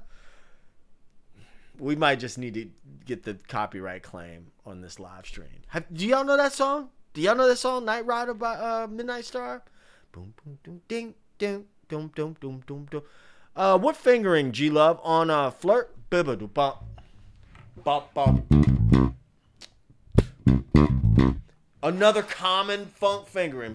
We might just need to get the copyright claim on this live stream. Do y'all know that song? Do y'all know that song, Knight Rider by Midnight Star? Boom, boom, boom, ding, ding, dum, dum, dum, dum, dum. What fingering, G Love, on Flirt? Bibba bop, bop, bop. Another common funk fingering.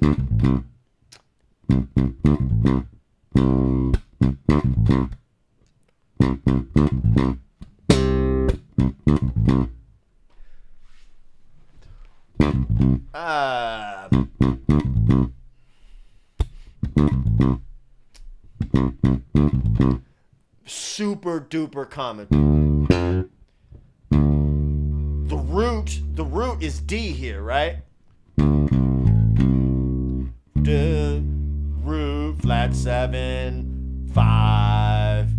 Super duper common. The root is D here, right? D, root, flat 7, 5,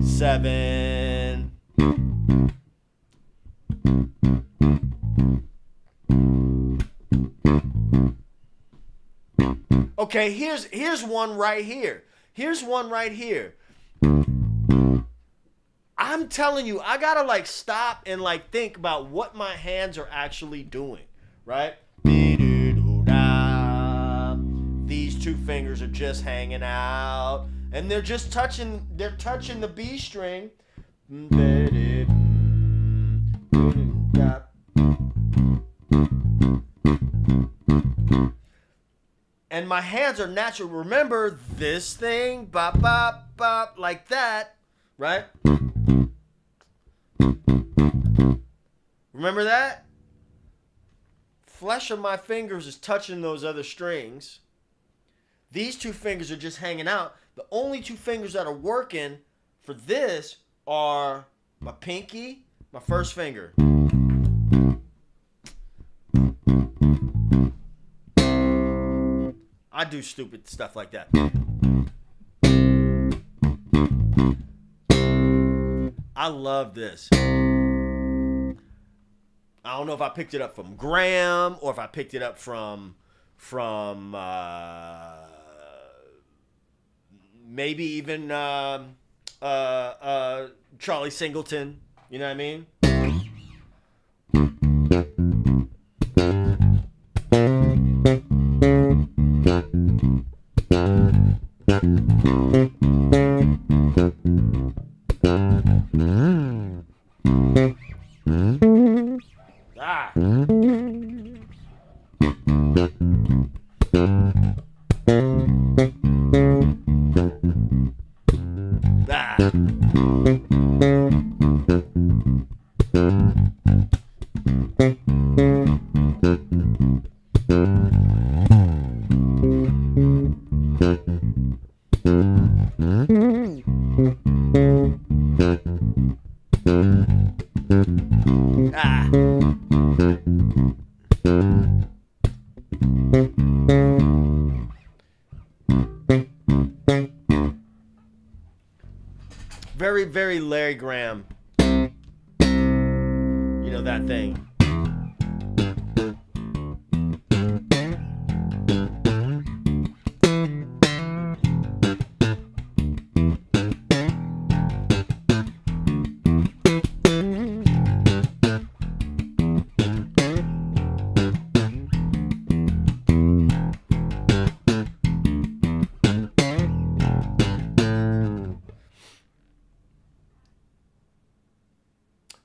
7. Okay, here's one right here. Here's one right here. I'm telling you, I gotta like stop and like think about what my hands are actually doing, right? These two fingers are just hanging out, and they're just touching. They're touching the B string. And my hands are natural. Remember this thing, bop, bop, bop, like that, right? Remember that? Flesh of my fingers is touching those other strings. These two fingers are just hanging out. The only two fingers that are working for this are my pinky, my first finger. I do stupid stuff like that. I love this. I don't know if I picked it up from Graham or if I picked it up from maybe even Charlie Singleton. You know what I mean? Very, very Larry Graham. You know that thing.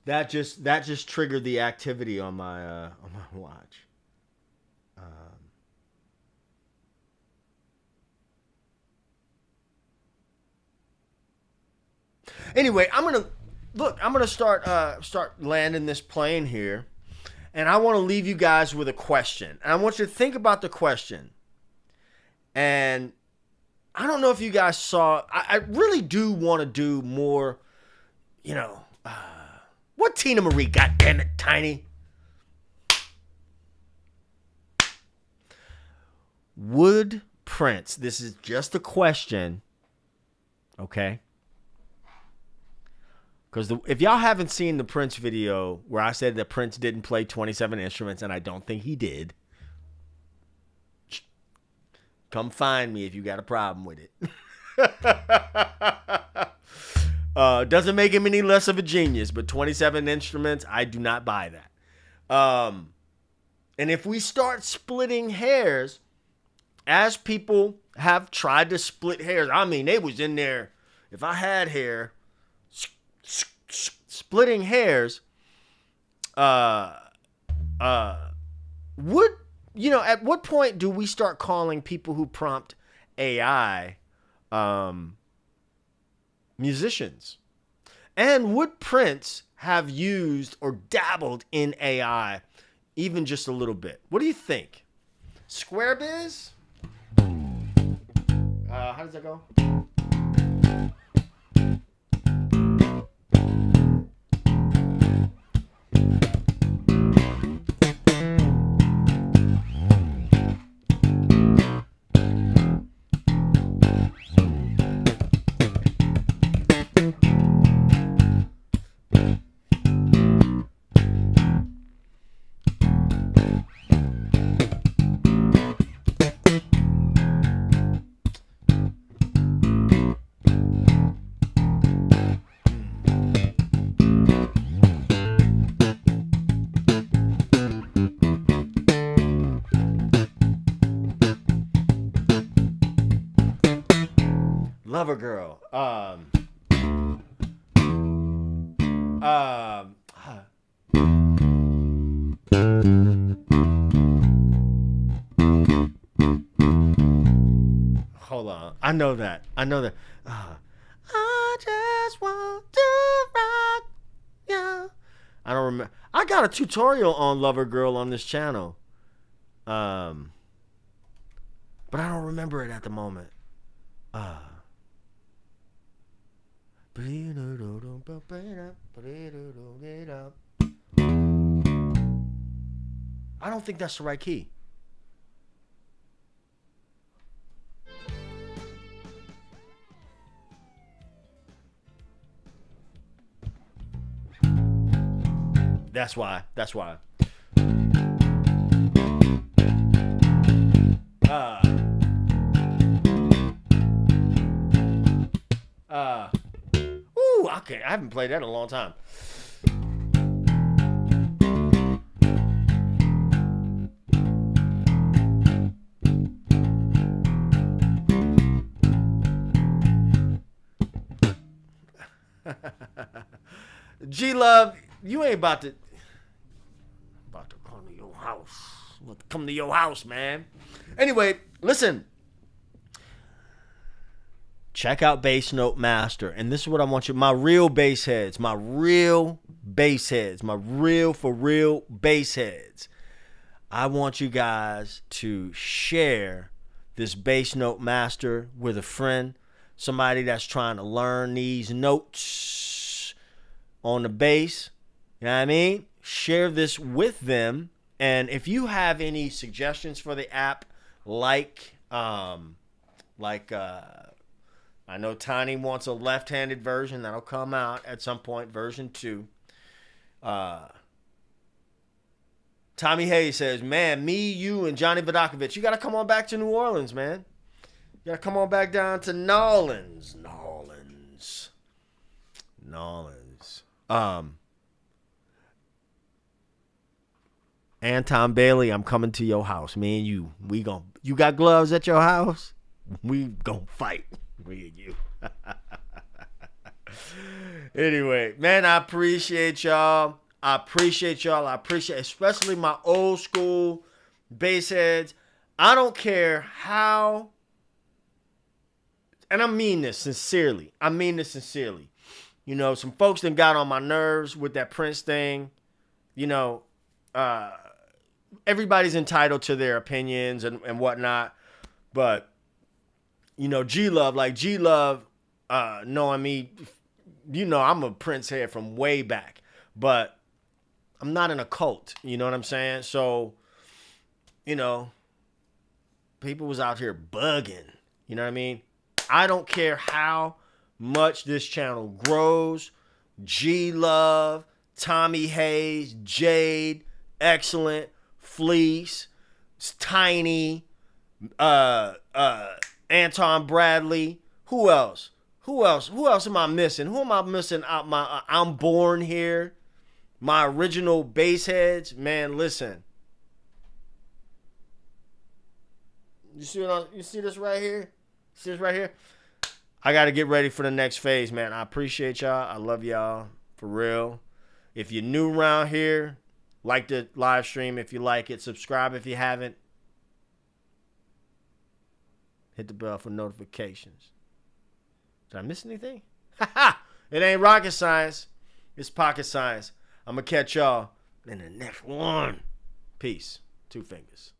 That just triggered the activity on my watch. Anyway, I'm gonna start landing this plane here, and I want to leave you guys with a question. And I want you to think about the question. And I don't know if you guys saw. I really do want to do more. You know, what Tina Marie? God damn it, Tiny. Would Prince? This is just a question. Okay. Because if y'all haven't seen the Prince video where I said that Prince didn't play 27 instruments, and I don't think he did, come find me if you got a problem with it. Doesn't make him any less of a genius, but 27 instruments, I do not buy that. And if we start splitting hairs, as people have tried to split hairs, I mean, they was in there. If I had hair, splitting hairs, would, at what point do we start calling people who prompt AI musicians? And would Prince have used or dabbled in AI even just a little bit? What do you think? Square Biz? How does that go? Lover Girl. Hold on. I know that. I just want to rock ya. I don't remember. I got a tutorial on Lover Girl on this channel. But I don't remember it at the moment. I don't think that's the right key. That's why. Okay, I haven't played that in a long time. G-Love, you ain't about to come to your house. Come to your house, man. Anyway, listen. Check out Bass Note Master. And this is what I want you, my real bass heads, my real for real bass heads. I want you guys to share this Bass Note Master with a friend, somebody that's trying to learn these notes on the bass. You know what I mean? Share this with them. And if you have any suggestions for the app, I know Tiny wants a left-handed version. That'll come out at some point, version 2. Tommy Hayes says, man, me, you, and Johnny Vodakovich, you got to come on back to New Orleans, man. You got to come on back down to Nolans. Anton Bailey, I'm coming to your house. Me and you. You got gloves at your house? We gonna fight. Me and you. Anyway, man, I appreciate y'all. I appreciate especially my old school bass heads. I don't care how, and I mean this sincerely. You know, some folks that got on my nerves with that Prince thing. You know, everybody's entitled to their opinions and whatnot. But, you know, G-Love, knowing me, you know, I'm a Prince head from way back. But I'm not in a cult. You know what I'm saying? So, you know, people was out here bugging. You know what I mean? I don't care how much this channel grows. G-Love, Tommy Hayes, Jade, Excellent, Fleece, Tiny, Anton Bradley. Who else? Who else am I missing? Who am I missing out my I'm Born here? My original bass heads. Man, listen. You see this right here? See this right here? I got to get ready for the next phase, man. I appreciate y'all. I love y'all. For real. If you're new around here, like the live stream if you like it. Subscribe if you haven't. Hit the bell for notifications. Did I miss anything? It ain't rocket science. It's pocket science. I'm going to catch y'all in the next one. Peace. 2 fingers.